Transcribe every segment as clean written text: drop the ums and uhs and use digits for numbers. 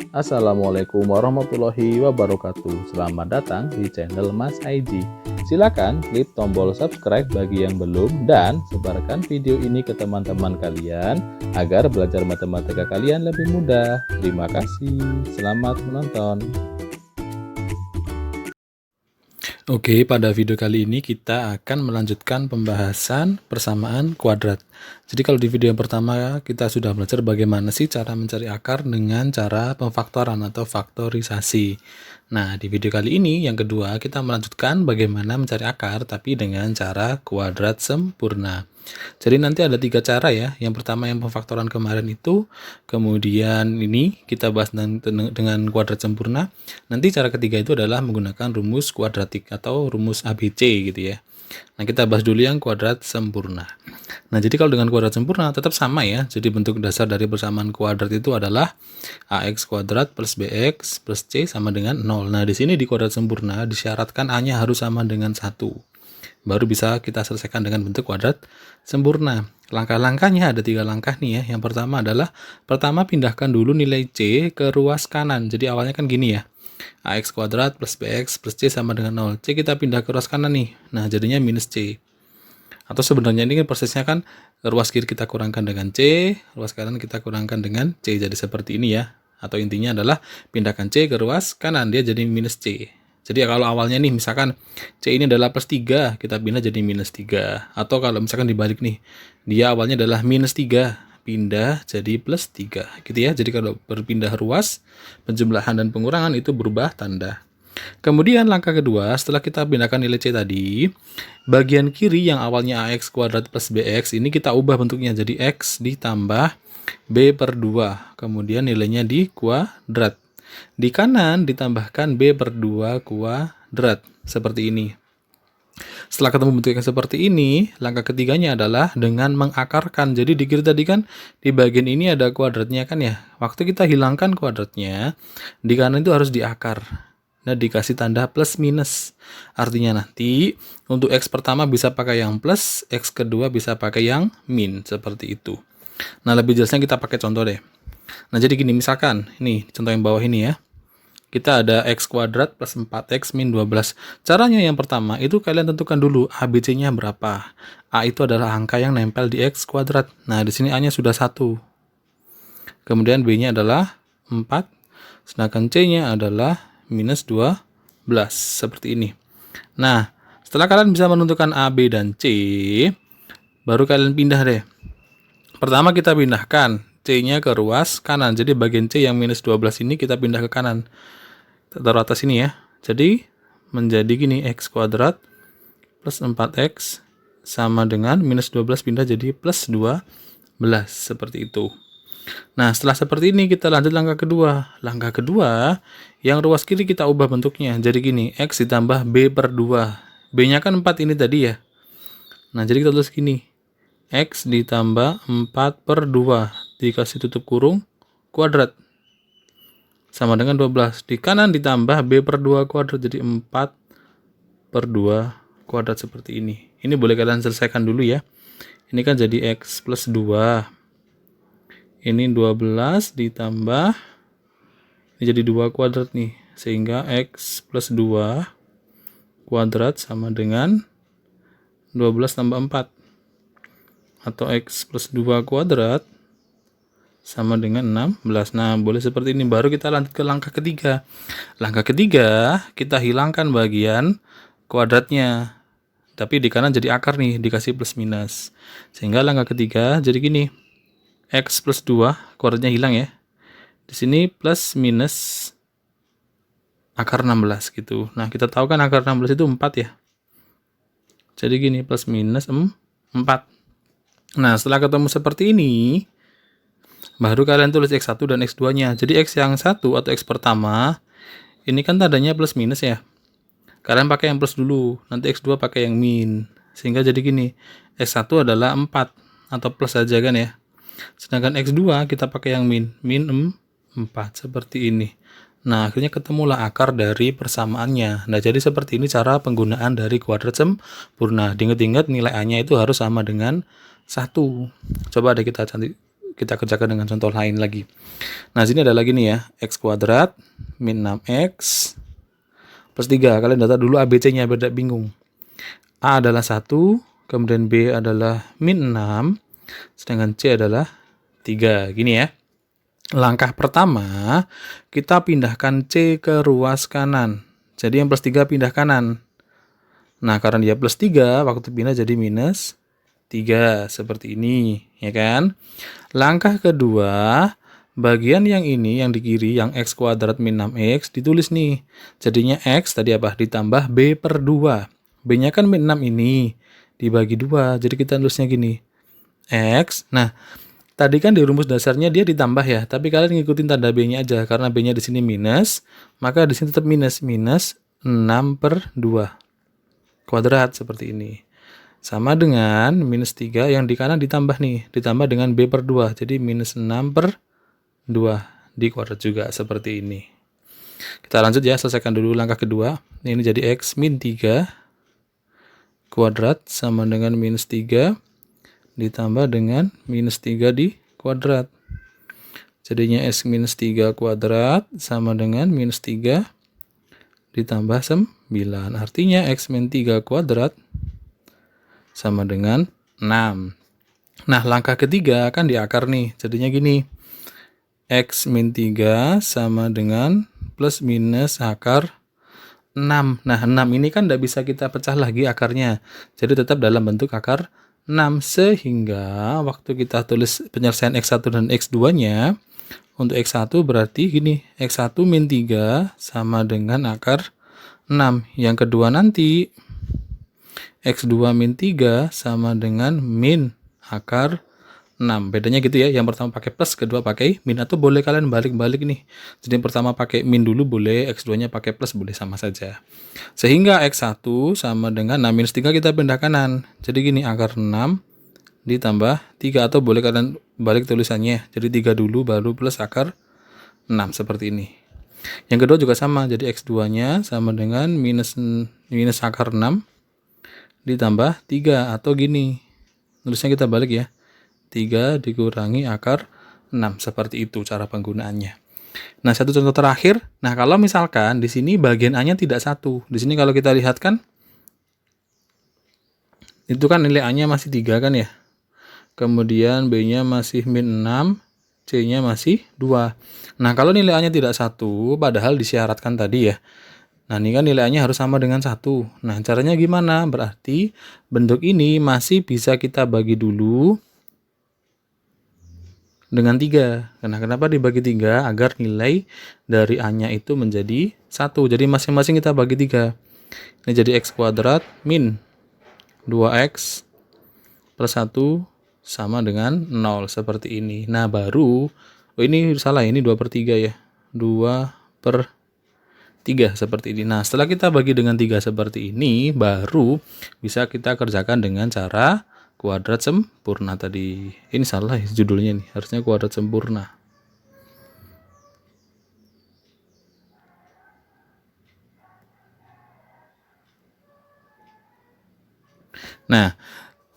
Assalamualaikum warahmatullahi wabarakatuh. Selamat datang di channel Mas Aiji. Silakan klik tombol subscribe bagi yang belum dan sebarkan video ini ke teman-teman kalian agar belajar matematika kalian lebih mudah. Terima kasih. Selamat menonton. Oke, pada video kali ini kita akan melanjutkan pembahasan persamaan kuadrat. Jadi kalau di video yang pertama kita sudah belajar bagaimana sih cara mencari akar dengan cara pemfaktoran atau faktorisasi. Nah, di video kali ini yang kedua kita melanjutkan bagaimana mencari akar tapi dengan cara kuadrat sempurna. Jadi nanti ada 3 cara ya. Yang pertama yang pemfaktoran kemarin itu, kemudian ini kita bahas dengan kuadrat sempurna. Nanti cara ketiga itu adalah menggunakan rumus kuadratik atau rumus ABC gitu ya. Nah, kita bahas dulu yang kuadrat sempurna. Nah, jadi kalau dengan kuadrat sempurna tetap sama ya. Jadi bentuk dasar dari persamaan kuadrat itu adalah ax kuadrat plus bx plus c sama dengan 0. Nah, di sini di kuadrat sempurna disyaratkan a-nya harus sama dengan 1. Baru bisa kita selesaikan dengan bentuk kuadrat sempurna. Langkah-langkahnya ada 3 langkah nih ya. Yang pertama adalah, pindahkan dulu nilai c ke ruas kanan. Jadi awalnya kan gini ya, ax kuadrat plus bx plus c sama dengan 0. C kita pindah ke ruas kanan nih. Nah, jadinya minus c. Atau sebenarnya ini prosesnya kan ruas kiri kita kurangkan dengan c, ruas kanan kita kurangkan dengan c. Jadi seperti ini ya. Atau intinya adalah pindahkan c ke ruas kanan, dia jadi minus c. Jadi kalau awalnya nih misalkan C ini adalah plus 3, kita pindah jadi minus 3. Atau kalau misalkan dibalik nih, dia awalnya adalah minus 3, pindah jadi plus 3. Gitu ya. Jadi kalau berpindah ruas, penjumlahan dan pengurangan itu berubah tanda. Kemudian langkah kedua, setelah kita pindahkan nilai C tadi, bagian kiri yang awalnya AX kuadrat plus BX, ini kita ubah bentuknya jadi X ditambah B per 2. Kemudian nilainya di kuadrat. Di kanan ditambahkan B per 2 kuadrat, seperti ini. Setelah ketemu bentuk yang seperti ini, langkah ketiganya adalah dengan mengakarkan. Jadi di kiri tadi kan di bagian ini ada kuadratnya kan ya. Waktu kita hilangkan kuadratnya, di kanan itu harus diakar. Nah, dikasih tanda plus minus. Artinya nanti untuk X pertama bisa pakai yang plus, X kedua bisa pakai yang min, seperti itu. Nah, lebih jelasnya kita pakai contoh deh. Nah, jadi gini, misalkan, ini contoh yang bawah ini ya. Kita ada x kuadrat plus 4x min 12. Caranya yang pertama, itu kalian tentukan dulu ABC-nya berapa. A itu adalah angka yang nempel di x kuadrat. Nah, di sini A-nya sudah 1. Kemudian B-nya adalah 4. Sedangkan C-nya adalah minus 12. Seperti ini. Nah, setelah kalian bisa menentukan A, B, dan C, baru kalian pindah deh. Pertama kita pindahkan C-nya ke ruas kanan. Jadi bagian C yang minus 12 ini kita pindah ke kanan. Taruh atas ini ya. Jadi menjadi gini, x kuadrat plus 4x sama dengan minus 12 pindah jadi plus 12. Seperti itu. Nah, setelah seperti ini kita lanjut langkah kedua. Langkah kedua, yang ruas kiri kita ubah bentuknya. Jadi gini, x ditambah b per 2. B-nya kan 4 ini tadi ya. Nah, jadi kita tulis gini. X ditambah 4 per 2 dikasih tutup kurung kuadrat sama dengan 12. Di kanan ditambah B per 2 kuadrat jadi 4 per 2 kuadrat seperti ini. Ini boleh kalian selesaikan dulu ya. Ini kan jadi X plus 2. Ini 12 ditambah, ini jadi 2 kuadrat nih. Sehingga X plus 2 kuadrat sama dengan 12 tambah 4. Atau X plus 2 kuadrat sama dengan 16. Nah, boleh seperti ini. Baru kita lanjut ke langkah ketiga. Langkah ketiga, kita hilangkan bagian kuadratnya. Tapi di kanan jadi akar nih, dikasih plus minus. Sehingga langkah ketiga jadi gini. X plus 2, kuadratnya hilang ya. Di sini plus minus akar 16 gitu. Nah, kita tahu kan akar 16 itu 4 ya. Jadi gini, plus minus 4. Nah, setelah ketemu seperti ini, baru kalian tulis X1 dan X2-nya. Jadi X yang 1 atau X pertama, ini kan tandanya plus minus ya. Kalian pakai yang plus dulu, nanti X2 pakai yang min. Sehingga jadi gini, X1 adalah 4 atau plus saja kan ya. Sedangkan X2 kita pakai yang min 4, seperti ini. Nah, akhirnya ketemulah akar dari persamaannya. Nah, jadi seperti ini cara penggunaan dari kuadrat sempurna. Diingat-ingat nilai A-nya itu harus sama dengan 1. Coba deh kita kita kerjakan dengan contoh lain lagi. Nah, sini ada lagi nih ya, x kuadrat min 6x plus 3. Kalian data dulu ABC-nya biar tidak bingung. A adalah 1, kemudian B adalah min 6, sedangkan C adalah 3. Gini ya. Langkah pertama, kita pindahkan C ke ruas kanan. Jadi yang plus 3 pindah kanan. Nah, karena dia plus 3, waktu pindah jadi minus 3. Seperti ini, ya kan? Langkah kedua, bagian yang ini, yang di kiri, yang x kuadrat min 6x, ditulis nih. Jadinya x tadi apa? Ditambah b per 2. B-nya kan min 6 ini, dibagi 2. Jadi kita tulisnya gini. X, nah tadi kan di rumus dasarnya dia ditambah ya, tapi kalian ngikutin tanda B-nya aja, karena B-nya di sini minus, maka di sini tetap minus 6 per 2 kuadrat seperti ini. Sama dengan minus 3 yang di kanan ditambah nih, ditambah dengan B per 2, jadi minus 6 per 2 di kuadrat juga seperti ini. Kita lanjut ya, selesaikan dulu langkah kedua. Ini jadi X min 3 kuadrat sama dengan minus 3 ditambah dengan minus 3 di kuadrat. Jadinya X minus 3 kuadrat sama dengan minus 3 ditambah 9. Artinya X min 3 kuadrat sama dengan 6. Nah, langkah ketiga kan di akar nih. Jadinya gini. X min 3 sama dengan plus minus akar 6. Nah, 6 ini kan tidak bisa kita pecah lagi akarnya. Jadi tetap dalam bentuk akar 6. Sehingga waktu kita tulis penyelesaian X1 dan X2-nya, untuk X1 berarti gini. X1 min 3 sama dengan akar 6. Yang kedua nanti, X2 min 3 sama dengan min akar 6. Bedanya gitu ya. Yang pertama pakai plus, kedua pakai min, atau boleh kalian balik-balik nih. Jadi yang pertama pakai min dulu boleh, X2-nya pakai plus boleh, sama saja. Sehingga X1 sama dengan, nah minus 3 kita pindah kanan. Jadi gini, akar 6 ditambah 3, atau boleh kalian balik tulisannya. Jadi 3 dulu baru plus akar 6 seperti ini. Yang kedua juga sama. Jadi X2-nya sama dengan minus akar 6 ditambah 3, atau gini. Tulisnya kita balik ya. 3 dikurangi akar 6. Seperti itu cara penggunaannya. Nah, satu contoh terakhir. Nah, kalau misalkan di sini bagian A-nya tidak 1. Di sini kalau kita lihat kan, itu kan nilai A-nya masih 3 kan ya. Kemudian B-nya masih min 6. C-nya masih 2. Nah, kalau nilai A-nya tidak 1, padahal disyaratkan tadi ya. Nah, ini kan nilai A-nya harus sama dengan 1. Nah, caranya gimana? Berarti bentuk ini masih bisa kita bagi dulu dengan 3. Nah, kenapa dibagi 3? Agar nilai dari A-nya itu menjadi 1. Jadi masing-masing kita bagi 3. Ini jadi X kuadrat min 2X plus 1 sama dengan 0. Seperti ini. Nah, baru, ini salah, ini 2 per 3 ya. 2 per 3 seperti ini. Nah, setelah kita bagi dengan 3 seperti ini, baru bisa kita kerjakan dengan cara kuadrat sempurna tadi. Ini salah ya judulnya nih, harusnya kuadrat sempurna. Nah,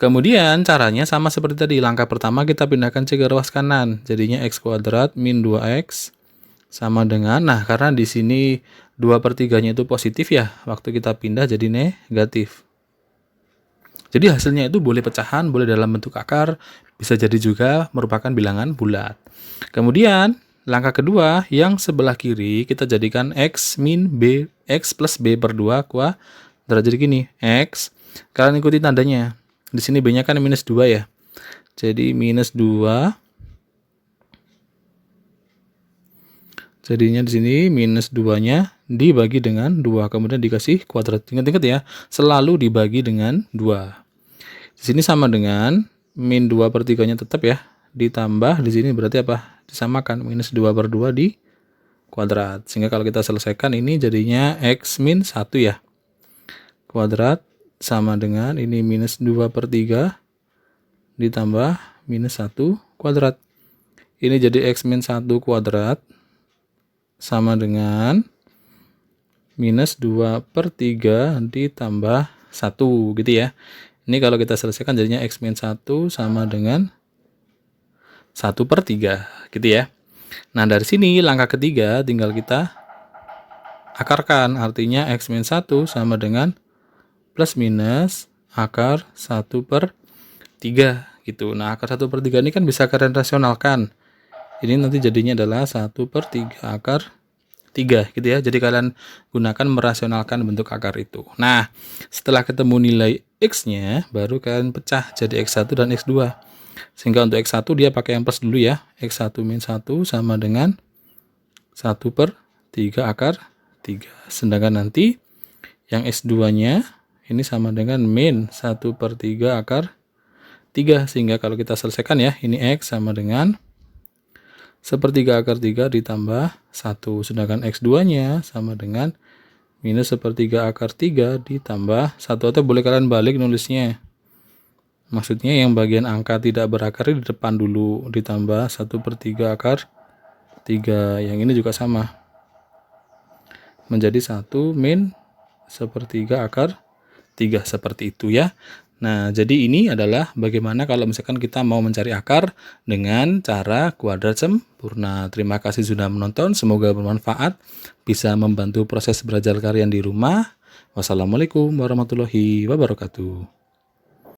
kemudian caranya sama seperti tadi. Langkah pertama kita pindahkan C ke ruas kanan. Jadinya X kuadrat min 2X sama dengan, nah karena di sini 2 per 3-nya itu positif ya, waktu kita pindah jadi negatif. Jadi hasilnya itu boleh pecahan, boleh dalam bentuk akar, bisa jadi juga merupakan bilangan bulat. Kemudian langkah kedua, yang sebelah kiri kita jadikan X min B, X plus B per 2 kuadrat. Jadi gini, X, kalian ikuti tandanya. Di sini B-nya kan minus 2 ya. Jadi minus 2. Jadinya di sini minus 2-nya dibagi dengan 2, kemudian dikasih kuadrat. Ingat-ingat ya, selalu dibagi dengan 2. Di sini sama dengan min 2 per 3-nya tetap ya, ditambah di sini berarti apa? Disamakan, minus 2 per 2 di kuadrat. Sehingga kalau kita selesaikan ini jadinya X min 1 ya. Kuadrat sama dengan ini minus 2 per 3 ditambah minus 1 kuadrat. Ini jadi X min 1 kuadrat sama dengan minus 2 per 3 ditambah 1 gitu ya. Ini kalau kita selesaikan jadinya X min 1 sama dengan 1/3 gitu ya. Nah dari sini langkah ketiga tinggal kita akarkan, artinya X min 1 sama dengan plus minus akar 1/3 gitu. Nah akar 1/3 ini kan bisa kalian rasionalkan. Ini nanti jadinya adalah 1/3 akar 3 gitu ya. Jadi kalian gunakan merasionalkan bentuk akar itu. Nah, setelah ketemu nilai X-nya, baru kalian pecah jadi X1 dan X2. Sehingga untuk X1 dia pakai yang plus dulu ya. X1 min 1 sama dengan 1/3 akar 3. Sedangkan nanti yang X2-nya ini sama dengan min 1/3 akar 3. Sehingga kalau kita selesaikan ya, ini X sama dengan 1/3 akar 3 ditambah 1. Sedangkan X2-nya sama dengan minus 1/3 akar 3 ditambah 1. Atau boleh kalian balik nulisnya. Maksudnya yang bagian angka tidak berakar di depan dulu, ditambah 1/3 akar 3. Yang ini juga sama. Menjadi 1 min 1/3 akar 3. Seperti itu ya. Nah, jadi ini adalah bagaimana kalau misalkan kita mau mencari akar dengan cara kuadrat sempurna. Terima kasih sudah menonton, semoga bermanfaat, bisa membantu proses belajar kalian di rumah. Wassalamualaikum warahmatullahi wabarakatuh.